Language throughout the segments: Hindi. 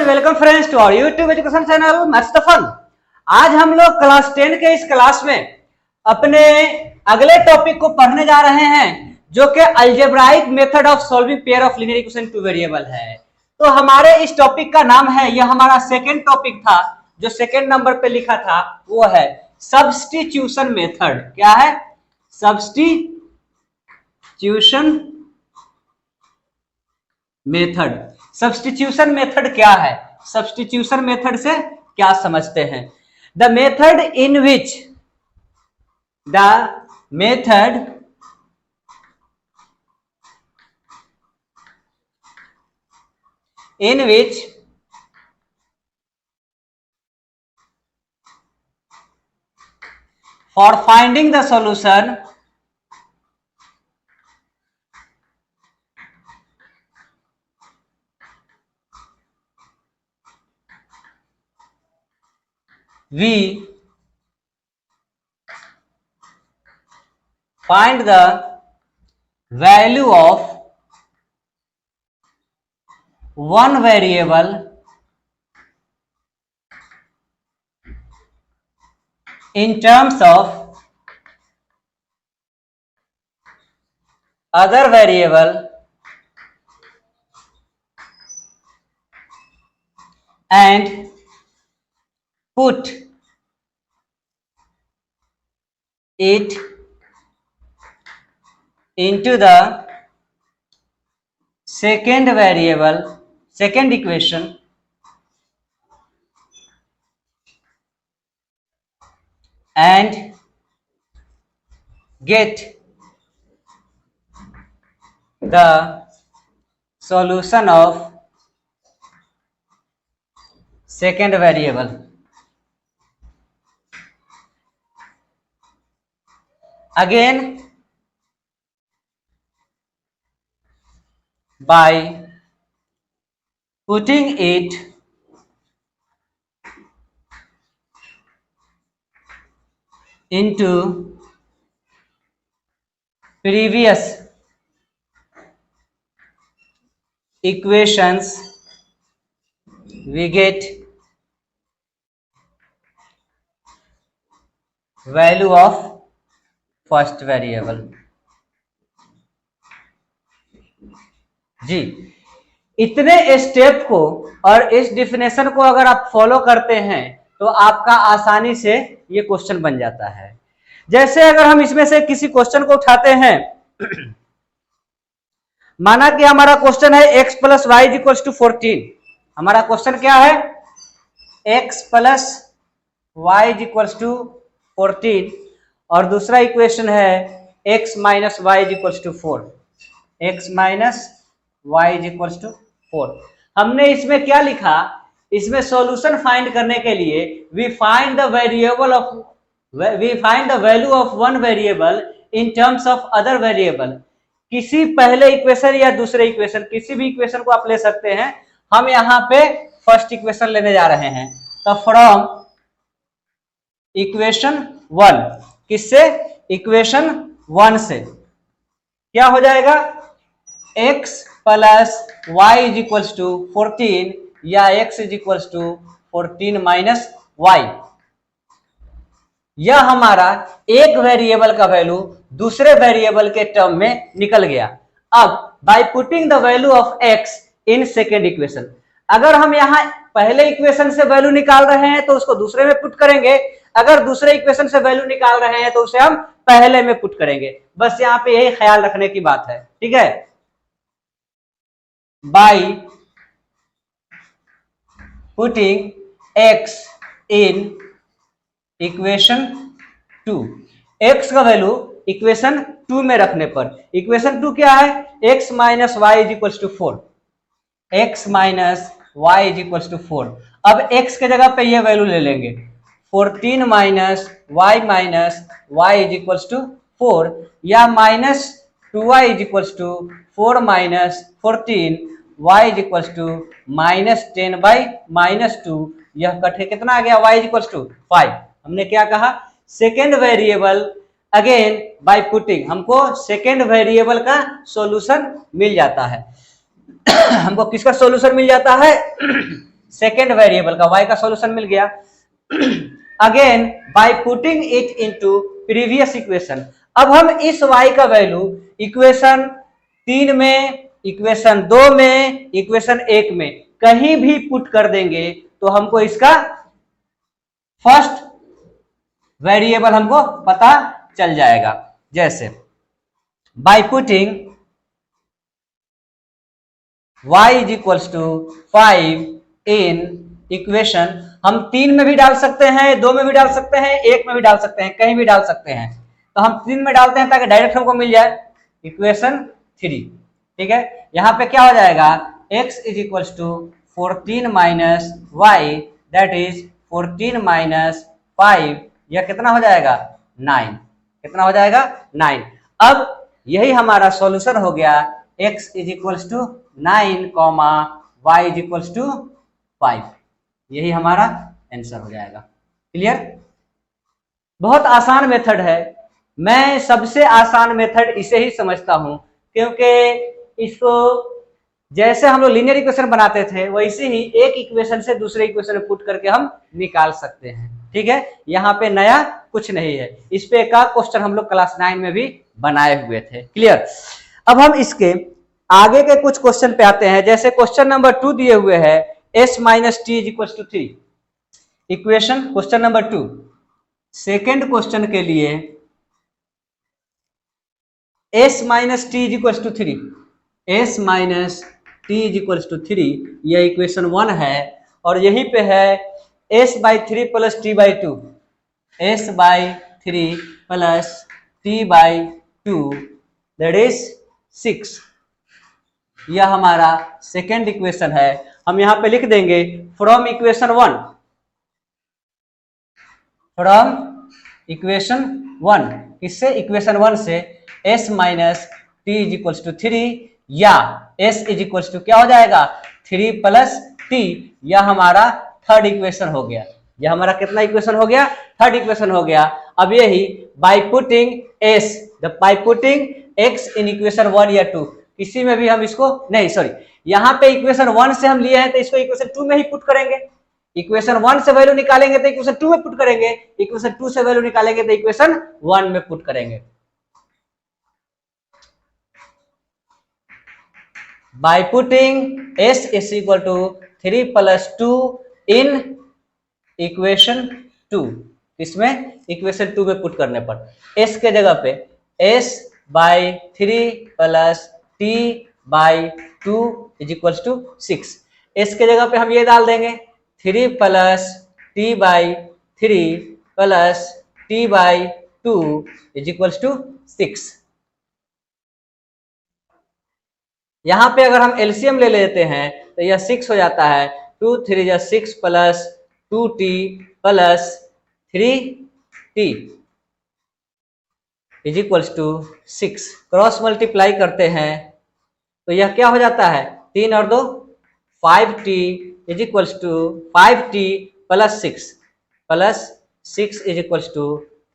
Welcome friends to our YouTube education channel maths the fun. आज हम लोग क्लास 10 के इस क्लास में अपने अगले टॉपिक को पढ़ने जा रहे हैं जो कि algebraic method of solving pair of linear equation two variable है। तो हमारे इस टॉपिक का नाम है, यह हमारा सेकेंड टॉपिक था जो सेकेंड नंबर पे लिखा था, वो है सब्स्टिट्यूशन मेथड। क्या है? Substitution method. सब्स्टिट्यूशन मेथड क्या है? सब्स्टिट्यूशन मेथड से क्या समझते हैं? The method in which for finding the solution we find the value of one variable in terms of other variable and put it into the second equation and get the solution of second variable. Again, by putting it into previous equations, we get value of first variable. जी, इतने स्टेप को और इस डिफिनेशन को अगर आप फॉलो करते हैं तो आपका आसानी से ये क्वेश्चन बन जाता है। जैसे अगर हम इसमें से किसी क्वेश्चन को उठाते हैं, माना कि हमारा क्वेश्चन है x plus y equals to 14। हमारा क्वेश्चन क्या है? x plus y equals to 14 और दूसरा इक्वेशन है x minus y equals to 4। x minus y equals to 4। हमने इसमें क्या लिखा? इसमें सॉल्यूशन फाइंड करने के लिए we find the value of one variable in terms of other variable. किसी पहले इक्वेशन या दूसरे इक्वेशन, किसी भी इक्वेशन को आप ले सकते हैं। हम यहाँ पे फर्स्ट इक्वेशन लेने जा रहे हैं, तो फ्रॉम इक्वेशन 1, किससे? इक्वेशन 1 से क्या हो जाएगा? x plus y is equals to 14 या x is equals to 14 minus y. यह हमारा एक वेरिएबल का वैल्यू दूसरे वेरिएबल के टर्म में निकल गया। अब bye putting the value of x in second equation, अगर हम यहाँ पहले इक्वेशन से वैल्यू निकाल रहे हैं तो उसको दूसरे में पुट करेंगे, अगर दूसरे इक्वेशन से वैल्यू निकाल रहे हैं तो उसे हम पहले में पुट करेंगे। बस यहाँ पे यही ख्याल रखने की बात है, ठीक है। By putting x in equation 2, x का वैल्यू इक्वेशन 2 में रखने पर, इक्वेशन 2 क्या है? x minus y is equals to 4। x minus y is equals to 4। अब x के जगह पे ये वैल्यू ले लेंगे, 14 minus y is equals to 4 या minus 2y is equals to 4 minus 14 y is equals to minus 10 by minus 2। यह कटे कितना आ गया? y is equals to 5। हमने क्या कहा? Second variable again by putting, हमको सेकेंड वेरिएबल का सॉल्यूशन मिल जाता है। हमको किसका सॉल्यूशन मिल जाता है? सेकेंड वेरिएबल का y का सॉल्यूशन मिल गया। Again by putting it into previous equation, अब हम इस y का वैल्यू इक्वेशन 3 में, इक्वेशन 2 में, इक्वेशन 1 में कहीं भी पुट कर देंगे तो हमको इसका फर्स्ट वेरिएबल हमको पता चल जाएगा। जैसे by putting y is equals to 5 in equation, हम 3 में भी डाल सकते हैं, 2 में भी डाल सकते हैं, 1 में भी डाल सकते हैं, कहीं भी डाल सकते हैं। तो हम 3 में डालते हैं ताकि डायरेक्ट हमको मिल जाए इक्वेशन 3। ठीक है, यहां पे क्या हो जाएगा, x is equals to 14 minus y, that is 14 minus 5, यह कितना हो जाएगा 9, कितना हो जाएगा 9। अब यही हमारा सॉल्यूशन हो गया, x is equals to 9 comma y is equals to 5, यही हमारा आंसर हो जाएगा। क्लियर, बहुत आसान मेथड है, मैं सबसे आसान मेथड इसे ही समझता हूं, क्योंकि इसको जैसे हम लोग लीनियर इक्वेशन बनाते थे वैसे ही एक इक्वेशन से दूसरे इक्वेशन में पुट करके हम निकाल सकते हैं। ठीक है, यहाँ पे नया कुछ नहीं है, इस पे का क्वेश्चन हम लोग क्लास 9 में भी बनाए हुए थे। क्लियर, अब हम इसके आगे के कुछ क्वेश्चन पे आते हैं। जैसे क्वेश्चन नंबर 2 दिए हुए है s minus t is equal to 3, equation question number 2। Second question के लिए s minus t is equal to 3, s minus t is equal to 3, यह इक्वेशन 1 है, और यहीं पे है s by 3 plus t by 2, s by 3 plus t by 2 that is 6, यह हमारा सेकेंड इक्वेशन है। हम यहां पे लिख देंगे फ्रॉम इक्वेशन 1, फ्रॉम इक्वेशन 1, किससे, इक्वेशन 1 से s minus t is equal to 3, या s इज इक्वल टू क्या हो जाएगा 3 प्लस टी, यह हमारा थर्ड इक्वेशन हो गया। यह हमारा कितना इक्वेशन हो गया, थर्ड इक्वेशन हो गया। अब यही bye putting s, bye putting x in equation 1 या 2, किसी में भी हम इसको नहीं, सॉरी, यहाँ पे इक्वेशन 1 से हम लिए हैं तो इसको इक्वेशन 2 में ही पुट करेंगे। इक्वेशन 1 से वैल्यू निकालेंगे तो इक्वेशन 2 में पुट करेंगे, इक्वेशन 2 से वैल्यू निकालेंगे तो इक्वेशन 1 में पुट करेंगे। By putting s is equal to 3 plus 2 in equation 2, इसमें इक्वेशन 2 में पुट करने पर s के जगह पे s by 3 plus t by 2 is equal to 6, s के जगह पे हम ये डाल देंगे 3 plus t by 3 plus t by 2 is equal to 6। यहां पे अगर हम एलसीएम ले लेते हैं तो यह 6 हो जाता है, 2 3 या 6 plus 2t plus 3t is equals to 6, cross multiply करते हैं तो यह क्या हो जाता है 3 और 2 5t is equals to 5t plus 6 is equals to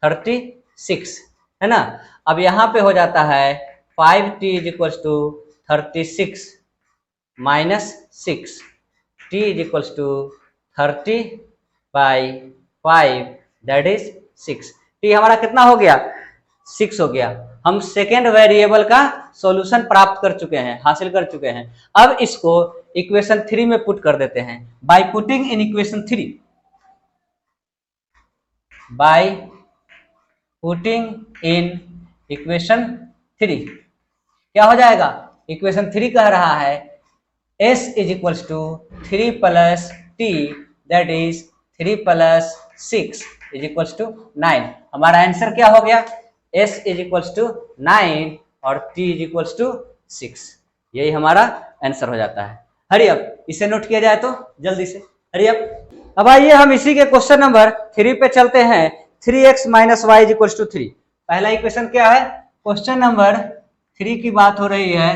36, है ना। अब यहाँ पे हो जाता है 5t is equals to 36 minus 6, t is equals to 30 by 5 that is 6, t हमारा कितना हो गया 6 हो गया। हम सेकेंड वेरिएबल का सॉल्यूशन प्राप्त कर चुके हैं, हासिल कर चुके हैं। अब इसको इक्वेशन 3 में पुट कर देते हैं by putting in equation 3, bye putting in equation 3 क्या हो जाएगा, इक्वेशन 3 कह रहा है s is equals to 3 plus t that is 3 plus 6 is equals to 9। हमारा आंसर क्या हो गया, s इज इक्वल्स टू 9 और t इज इक्वल्स टू 6, यही हमारा आंसर हो जाता है। हरी अप, इसे नोट किया जाए तो जल्दी से, हरी अप। अब आइए हम इसी के क्वेश्चन नंबर 3 पे चलते हैं। 3x minus y is equals to 3, पहला इक्वेशन क्या है, क्वेश्चन नंबर 3 की बात हो रही है,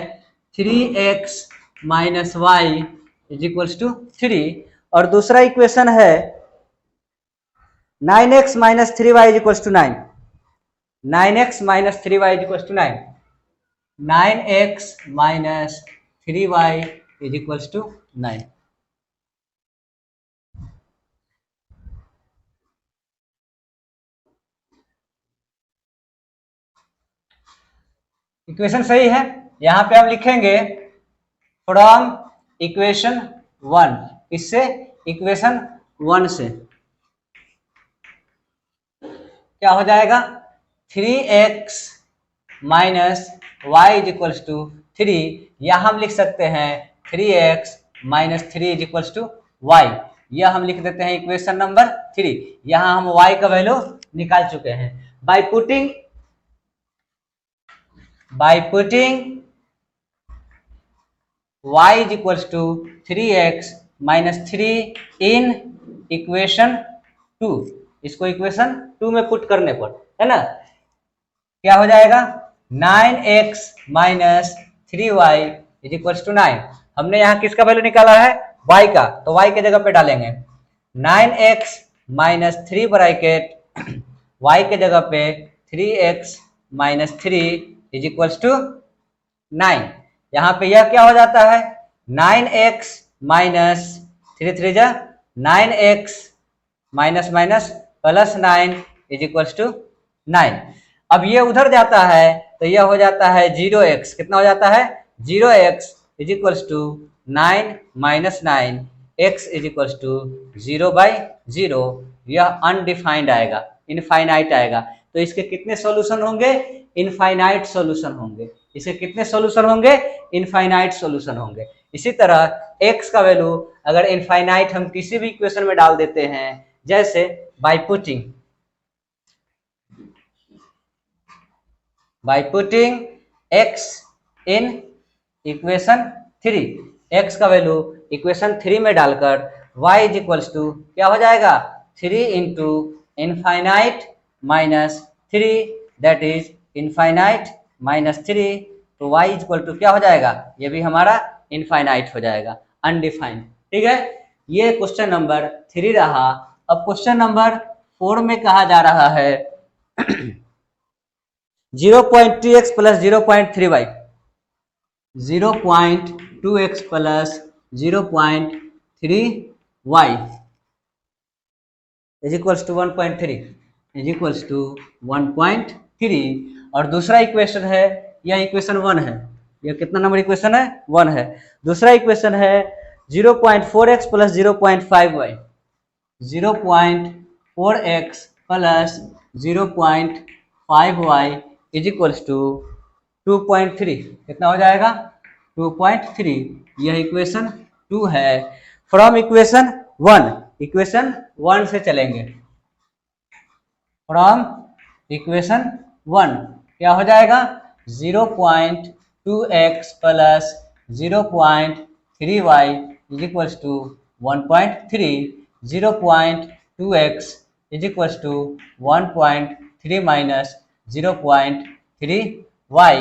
3x minus y is equals to 3, और दूसरा इक्वेशन है 9x minus 3y is equals to 9, 9x minus 3y is equals to 9, 9x minus 3y is equals to 9। Equation सही है। यहाँ पे हम लिखेंगे फ्रॉम इक्वेशन 1, इससे इक्वेशन 1 से क्या हो जाएगा 3x minus y is equals to 3, या हम लिख सकते हैं 3x minus 3 is equals to y, यह हम लिख देते हैं इक्वेशन नंबर 3। यहाँ हम y का वैल्यू निकाल चुके हैं by putting y is equals to 3x minus 3 in equation 2, इसको इक्वेशन 2 में पुट करने पर, है ना, क्या हो जाएगा 9x minus 3y is equals to 9। हमने यहाँ किसका वैल्यू निकाला है y का, तो y के जगह पे डालेंगे 9x माइनस 3 ब्रैकेट y के जगह पे 3x minus 3 is equals to 9। यहाँ पे यह क्या हो जाता है 9x माइनस 3 3 जा 9x minus minus plus 9 is equals to 9। अब ये उधर जाता है तो यह हो जाता है 0x, कितना हो जाता है 0x is equals to 9 minus 9, x is equals to 0/0। यह अनडिफाइंड आएगा, इनफाइनाइट आएगा, तो इसके कितने सॉल्यूशन होंगे इनफाइनाइट सॉल्यूशन होंगे। इसके कितने सॉल्यूशन होंगे इनफाइनाइट सॉल्यूशन होंगे। इसी तरह x का वैल्यू अगर इनफाइनाइट हम किसी भी इक्वेशन में डाल देते हैं, जैसे by putting x in equation 3, x का वैल्यू इक्वेशन 3 में डालकर y इज इक्वल्स टू क्या हो जाएगा 3 into infinite minus 3, that is infinite minus 3, तो y इज इक्वल टू क्या हो जाएगा, ये भी हमारा इनफाइनाइट हो जाएगा, अनडिफाइंड। ठीक है, ये क्वेश्चन नंबर 3 रहा। अब क्वेश्चन नंबर 4 में कहा जा रहा है 0.2x plus 0.3y, 0.2x plus 0.3y is equals to 1.3 is equals to 1.3। और दूसरा इक्वेशन है, यह इक्वेशन 1 है, यह कितना नंबर इक्वेशन है 1 है। दूसरा इक्वेशन है 0.4x plus 0.5y, 0.4x plus 0.5y is equals to 2.3, कितना हो जाएगा 2.3। यह इक्वेशन 2 है। फ्रॉम इक्वेशन 1 से चलेंगे, फ्रॉम इक्वेशन 1 क्या हो जाएगा 0.2x plus 0.3y is equals to 1.3, 0.2x is equals to 1.3 minus 0.3y,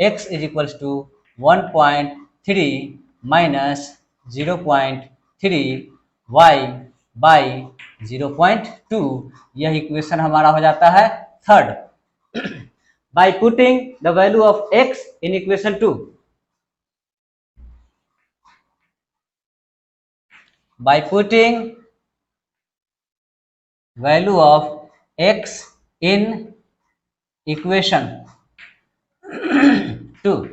x is equals to 1.3 minus 0.3y by 0.2। यह इक्वेशन हमारा हो जाता है 3rd। By putting the value of x in equation 2, by putting value of x in equation 2,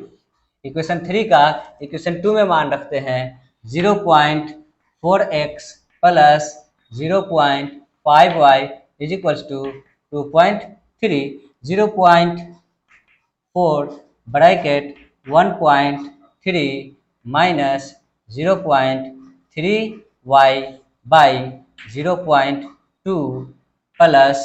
equation 3 का इक्वेशन 2 में मान रखते हैं 0.4x plus 0.5y is equals to 2.3, 0.4 bracket 1.3 minus 0.3y by 0.2 plus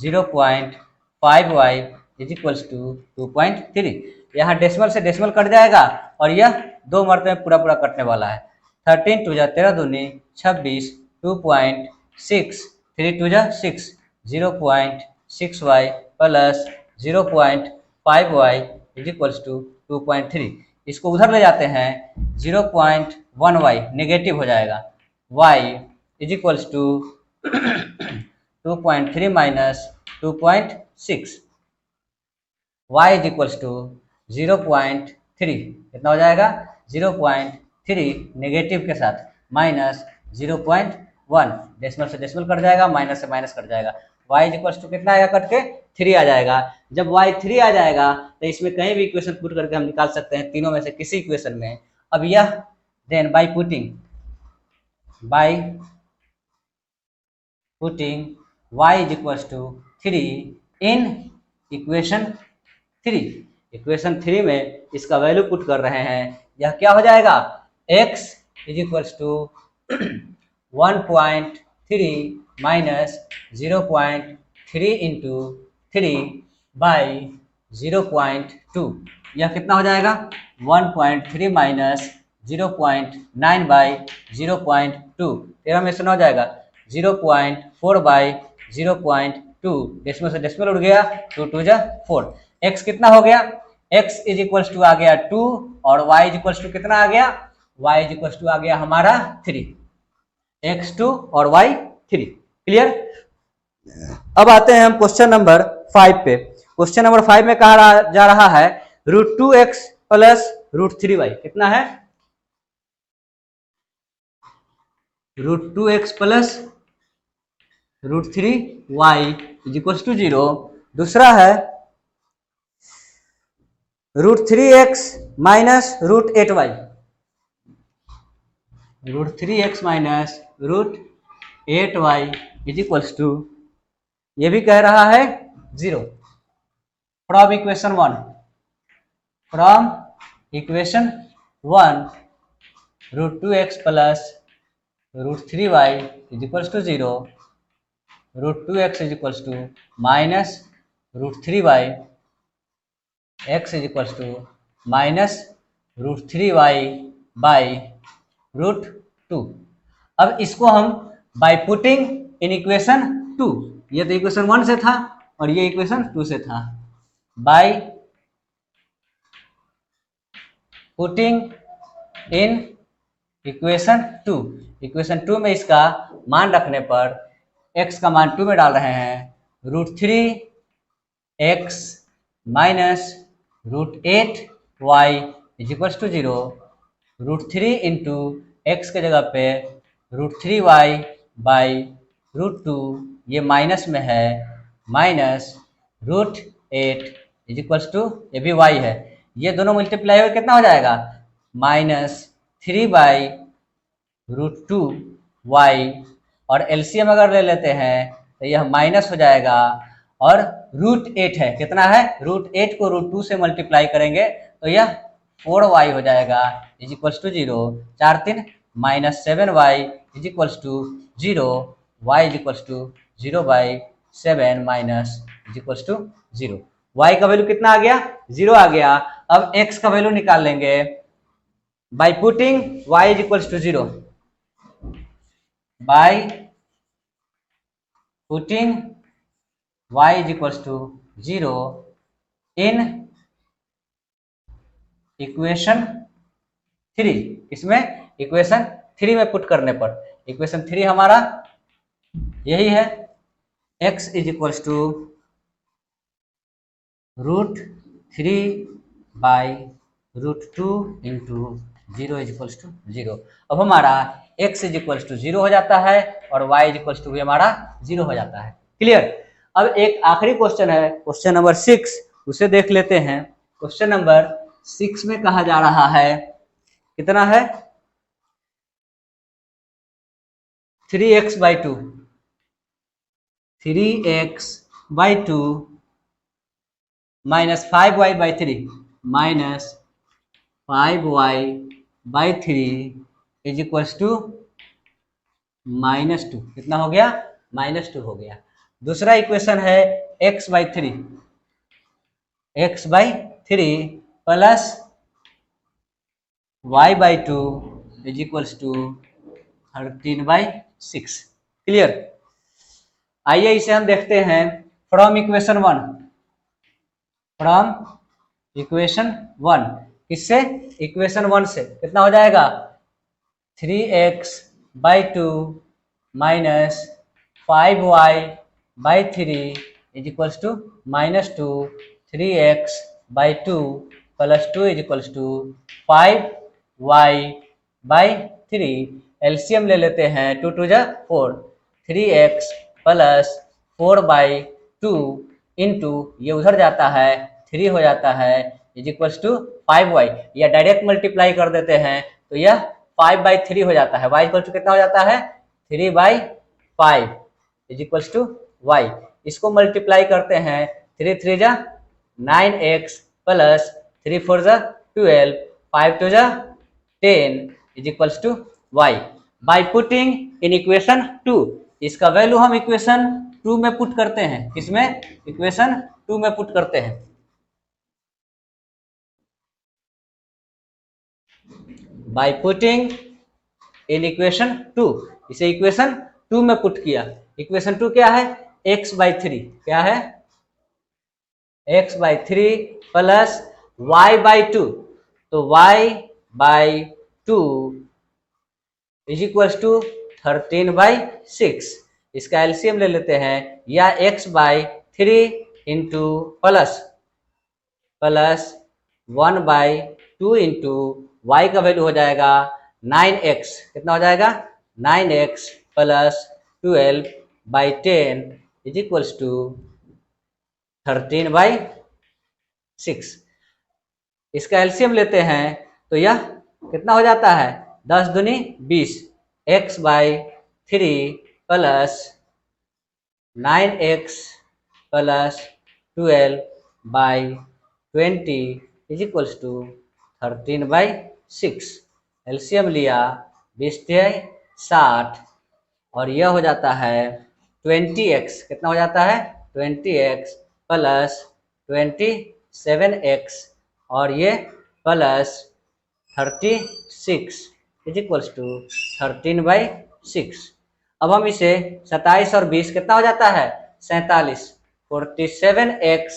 0.5y is equals to 2.3। यहाँ डेसिमल से डेसिमल कट जाएगा और यह 2 मरते में पूरा पूरा कटने वाला है। 13 2 जा 13 दूनी 26, 2.6, 3 2 जा 6, 0.6y plus 0.5y is equals to 2.3। इसको उधर ले जाते हैं 0.1y नेगेटिव हो जाएगा, y is equals to 2.3 minus 2.6, y is equals to 0.3, कितना हो जाएगा 0.3 नेगेटिव के साथ माइनस 0.1, डेसिमल से डेसिमल कट जाएगा, माइनस से माइनस कट जाएगा, y इक्वल्स टू कितना आएगा कट के 3 आ जाएगा। जब y 3 आ जाएगा तो इसमें कहीं भी इक्वेशन पुट करके हम निकाल सकते हैं तीनों में से किसी इक्वेशन में। अब यह then by putting y is equals to 3 in equation 3, equation 3 में इसका वैल्यू पुट कर रहे हैं, यह क्या हो जाएगा x is equals to 1.3 minus 0.3 into 3 by 0.2, यह कितना हो जाएगा 1.3 माइनस 0.9 बाई 0.2, 13 में से न हो जाएगा 0.4 बाई 0.2, डेसिमल से डेसिमल उड़ गया, 2 2 जा 4, x कितना हो गया x इज इक्वल्स टू आ गया 2 और y इज इक्वल्स टू कितना आ गया y इज इक्वल्स टू आ गया हमारा 3, x2 और y3। क्लियर। अब आते हैं हम क्वेश्चन नंबर 5 पे। क्वेश्चन नंबर 5 में कहा जा रहा है √2x प्लस √3y कितना है √2x प्लस √3y इज इक्वल्स टू 0। दूसरा है √3x minus √8y, √3x minus √8y is equals to, ये भी कह रहा है 0। फ्रॉम इक्वेशन 1 √2x प्लस √3y is equals to 0, √2x is equals to minus √3y, x is equals to minus √3y by √2। अब इसको हम बाय पुटिंग इन इक्वेशन 2, ये तो इक्वेशन 1 से था और ये इक्वेशन 2 से था, bye putting in equation 2, equation 2 में इसका मान रखने पर x का मान 2 में डाल रहे हैं, √3x minus √8y is equals to 0, √3 into x के जगह पे √3y बाई √2, ये माइनस में है, माइनस √8 इज इक्वल्स टू, ये भी y है, ये दोनों मल्टीप्लाई हो कितना हो जाएगा -3 बाई √2y, और एलसीएम अगर ले लेते हैं तो यह माइनस हो जाएगा, और √8 है, कितना है √8 को √2 से मल्टीप्लाई करेंगे तो यह 4y हो जाएगा is equals to 0, 4 3 minus 7y is equals to 0, y is equals to 0 by 7 minus is equals to 0, y का वैल्यू कितना आ गया 0 आ गया। अब x का वैल्यू निकाल लेंगे by putting y is equals to 0, by putting y is equals to 0 in equation 3, इसमें इक्वेशन 3 में पुट करने पर, इक्वेशन 3 हमारा यही है, x is equals to √3 by √2 into 0 is equals to 0। अब हमारा x इज इक्वल्स टू 0 हो जाता है और y इज इक्वल्स टू भी हमारा 0 हो जाता है। क्लियर। अब एक आखिरी क्वेश्चन है, क्वेश्चन नंबर 6, उसे देख लेते हैं। क्वेश्चन नंबर 6 में कहा जा रहा है कितना है 3x by 2, 3x by 2 minus 5y by 3 minus 5y by 3 is equals to -2, कितना हो गया -2 हो गया। दूसरा इक्वेशन है x by 3, x by 3 plus y by 2 is equals to 13 by 6। Clear. आइए इसे हम देखते हैं फ्रॉम इक्वेशन 1, फ्रॉम इक्वेशन 1, किससे इक्वेशन 1 से कितना हो जाएगा 3x by 2 minus 5y by 3 is equals to -2, 3x by 2 plus 2 is equals to 5y by 3, LCM ले लेते हैं, 2 2 जा 4, 3x प्लस 4/2 इंटू ये उधर जाता है 3 हो जाता है इज इक्वल्स टू 5y, या डायरेक्ट मल्टीप्लाई कर देते हैं तो यह 5/3 हो जाता है। y इक्वल टू कितना हो जाता है 3/5 इज इक्वल्स टू y। इसको मल्टीप्लाई करते हैं 3 3 जा 9x प्लस 3 4 जा 12 5 2 जा 10 is equals to y। By putting in equation 2, इसका वैल्यू हम इक्वेशन 2 में पुट करते हैं। किसमें? इक्वेशन 2 में पुट करते हैं। बाय पुटिंग इन इक्वेशन 2, इसे इक्वेशन 2 में पुट किया। इक्वेशन 2 क्या है? x/3, क्या है? x/3 प्लस y/2, तो y/2 इज इक्वल्स टू 13/6। इसका एलसीएम ले लेते हैं, या x/3 into plus 1/2 into y का वैल्यू हो जाएगा 9x। कितना हो जाएगा? 9x plus 12/10 is equals to 13/6। इसका एलसीएम लेते हैं तो यह कितना हो जाता है? 10 दूनी 20, x/3 plus 9x plus 12/20 is equals to 13/6। LCM लिया 20 60 और यह हो जाता है 20x। कितना हो जाता है? 20x प्लस 27x और ये प्लस 36 इज इक्वल्स टू 13/6। अब हम इसे 27 और 20 कितना हो जाता है? 47। 47x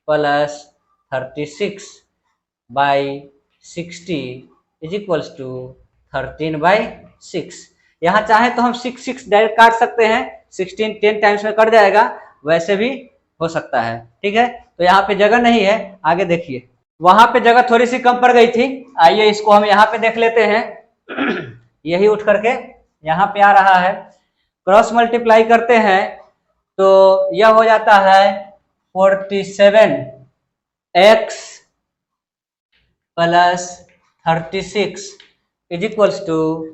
plus 36/60 is equals to 13/6। यहाँ चाहे तो हम 6 डायरेक्ट काट सकते हैं, 16 10 टाइम्स में कट जाएगा, वैसे भी हो सकता है। ठीक है, तो यहाँ पे जगह नहीं है, आगे देखिए। वहां पे जगह थोड़ी सी कम पड़ गई थी, आइए इसको हम यहाँ पे देख लेते हैं। यही उठ करके यहाँ पे आ रहा है, क्रॉस मल्टीप्लाई करते हैं तो यह हो जाता है 47x plus 36 is equals to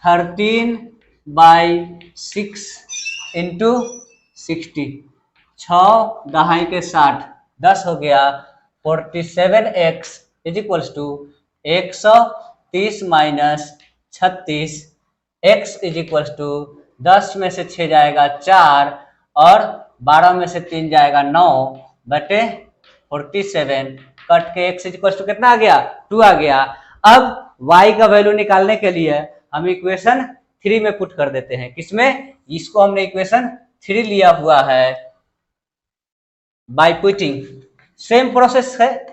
13/6 into 60। 6 दहाई के 60, 10 हो गया। 47x is equals to 130 minus 36, x is equals to 10 में से 6 जाएगा 4 और 12 में से 3 जाएगा 9/47, कट के x इज इक्वल्स टू कितना आ गया? 2 आ गया। अब y का वैल्यू निकालने के लिए हम इक्वेशन 3 में पुट कर देते हैं। किसमें? इसको हमने इक्वेशन 3 लिया हुआ है बाय पुटिंग। सेम प्रोसेस है,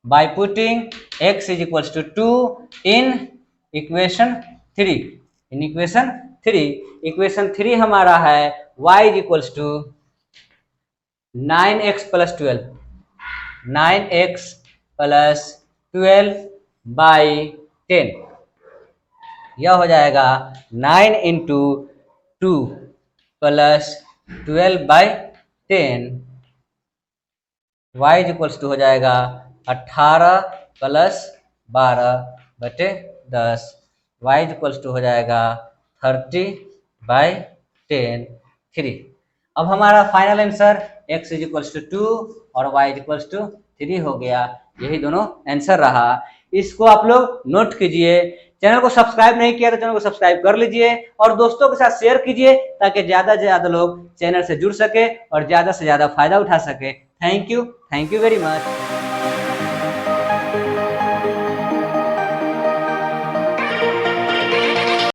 by putting x is equals to 2 in equation 3। In equation 3, equation 3 हमारा है y is equals to 9x plus 12, 9x plus 12/10। यह हो जाएगा 9 into 2 plus 12/10, y is equals to हो जाएगा 18 plus 12/10, y is equals to हो जाएगा 30/10 3। अब हमारा final answer x is equals to 2 और y इज इक्वल्स टू 3 हो गया। यही दोनों आंसर रहा। इसको आप लोग नोट कीजिए। चैनल को सब्सक्राइब नहीं किया तो चैनल को सब्सक्राइब कर लीजिए और दोस्तों के साथ शेयर कीजिए ताकि ज्यादा से ज्यादा लोग चैनल से जुड़ सके और ज्यादा से ज्यादा फायदा उठा सके। Thank you very much.